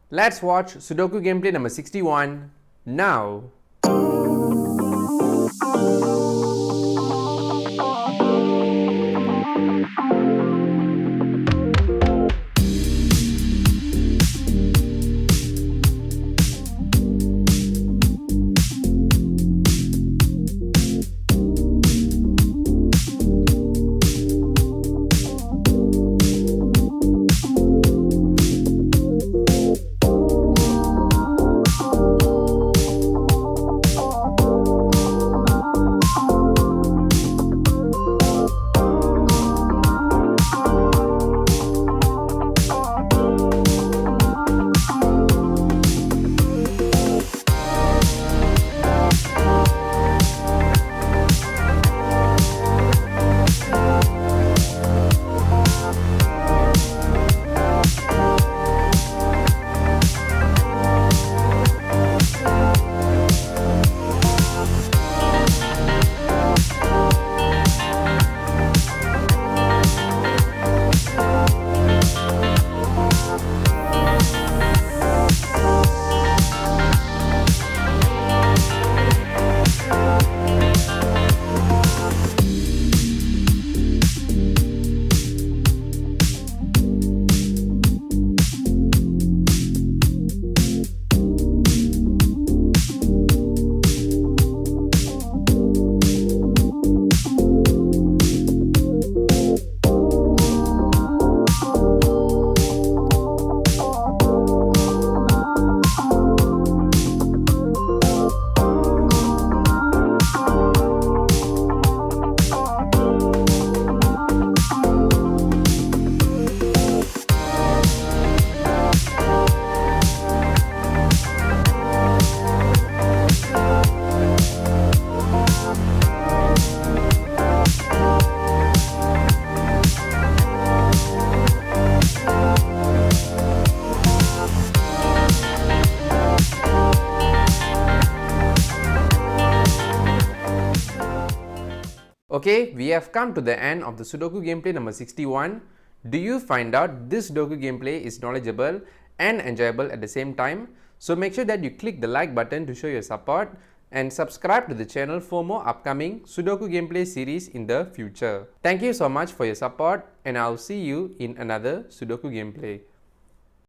Let's watch Sudoku gameplay number 61 now. Okay, we have come to the end of the Sudoku gameplay number 61. Do you find out this Sudoku gameplay is knowledgeable and enjoyable at the same time? So make sure that you click the like button to show your support and subscribe to the channel for more upcoming Sudoku gameplay series in the future. Thank you so much for your support and I'll see you in another Sudoku gameplay.